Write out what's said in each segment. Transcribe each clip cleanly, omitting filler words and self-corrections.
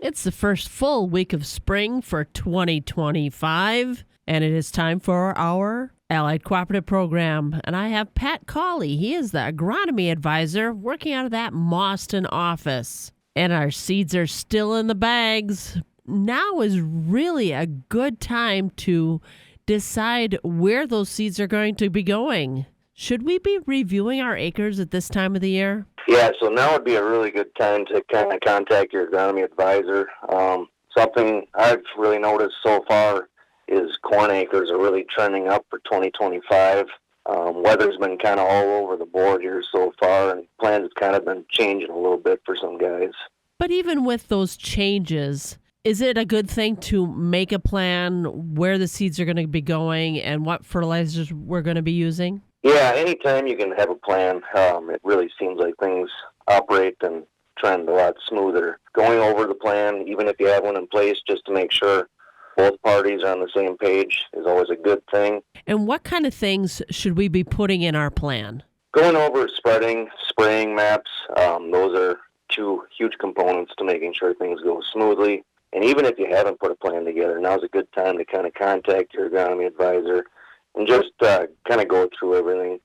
It's the first full week of spring for 2025, and it is time for our Allied Cooperative program. And I have Pat Cauley. He is the Agronomy Advisor working out of that Mauston office. And our seeds are still in the bags. Now is really a good time to decide where those seeds are going to be going. Should we be reviewing our acres at this time of the year? Yeah, so now would be a really good time to kind of contact your agronomy advisor. Something I've really noticed so far is corn acres are really trending up for 2025. Weather's been kind of all over the board here so far, and plans have kind of been changing a little bit for some guys. But even with those changes, is it a good thing to make a plan where the seeds are going to be going and what fertilizers we're going to be using? Yeah, anytime you can have a plan, it really seems like things operate and trend a lot smoother. Going over the plan, even if you have one in place, just to make sure both parties are on the same page is always a good thing. And what kind of things should we be putting in our plan? Going over spraying maps, those are two huge components to making sure things go smoothly. And even if you haven't put a plan together, now's a good time to kind of contact your agronomy advisor and just kind of go through everything.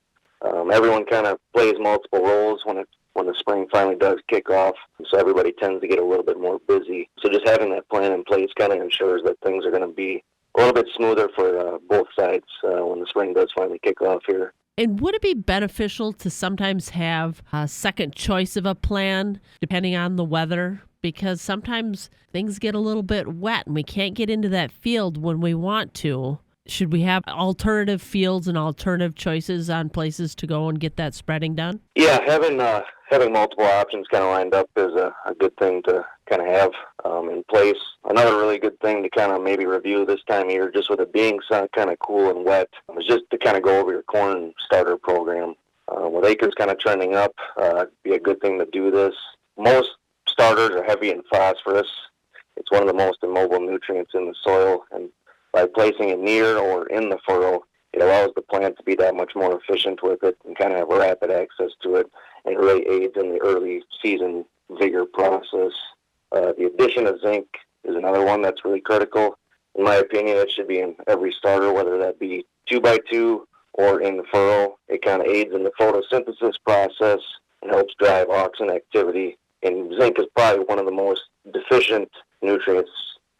Everyone kind of plays multiple roles when the spring finally does kick off, so everybody tends to get a little bit more busy. So just having that plan in place kind of ensures that things are going to be a little bit smoother for both sides when the spring does finally kick off here. And would it be beneficial to sometimes have a second choice of a plan depending on the weather? Because sometimes things get a little bit wet and we can't get into that field when we want to. Should we have alternative fields and alternative choices on places to go and get that spreading done? Yeah, having multiple options kind of lined up is a good thing to kind of have in place. Another really good thing to kind of maybe review this time of year, just with it being kind of cool and wet, is just to kind of go over your corn starter program. With acres kind of trending up, it'd be a good thing to do this. Most starters are heavy in phosphorus. It's one of the most immobile nutrients in the soil, and by placing it near or in the furrow, it allows the plant to be that much more efficient with it and kind of have rapid access to it, and it really aids in the early season vigor process. The addition of zinc is another one that's really critical. In my opinion, it should be in every starter, whether that be 2x2 or in the furrow. It kind of aids in the photosynthesis process and helps drive auxin activity. And zinc is probably one of the most deficient nutrients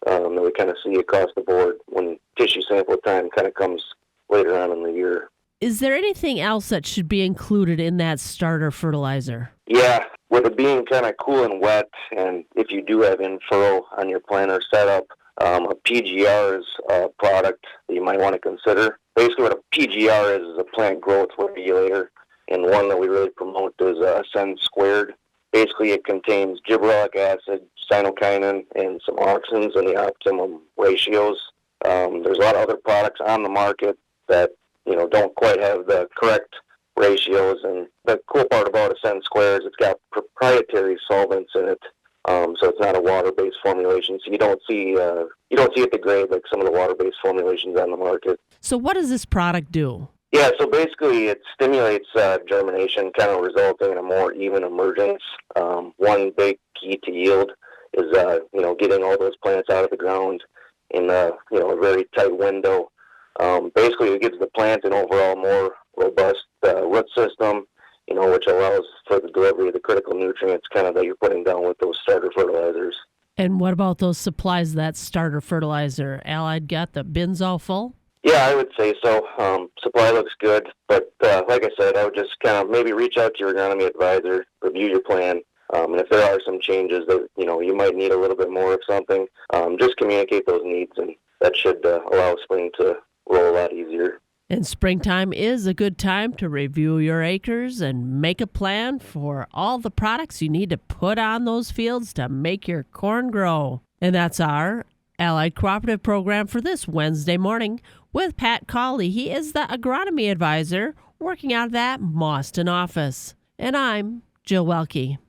that we kind of see across the board when tissue sample time kind of comes later on in the year. Is there anything else that should be included in that starter fertilizer? Yeah, with it being kind of cool and wet, and if you do have in-furrow on your planter setup, a PGR is a product that you might want to consider. Basically what a PGR is a plant growth regulator, and one that we really promote is Ascend Squared. Basically, it contains gibberellic acid, cyanokinin, and some auxins in the optimum ratios. There's a lot of other products on the market that don't quite have the correct ratios. And the cool part about Ascend Square is it's got proprietary solvents in it, so it's not a water-based formulation. So you don't see it degrade like some of the water-based formulations on the market. So what does this product do? Yeah, so basically it stimulates germination, kind of resulting in a more even emergence. One big key to yield is, getting all those plants out of the ground in a very tight window. Basically, it gives the plant an overall more robust root system, which allows for the delivery of the critical nutrients kind of that you're putting down with those starter fertilizers. And what about those supplies of that starter fertilizer? Allied got the bins all full? Yeah, I would say so. Supply looks good, but like I said, I would just kind of maybe reach out to your agronomy advisor, review your plan, and if there are some changes that you might need a little bit more of something, just communicate those needs, and that should allow spring to roll a lot easier. And springtime is a good time to review your acres and make a plan for all the products you need to put on those fields to make your corn grow. And that's our Allied Cooperative program for this Wednesday morning with Pat Cauley. He is the Agronomy Advisor working out of that Mauston office. And I'm Jill Welke.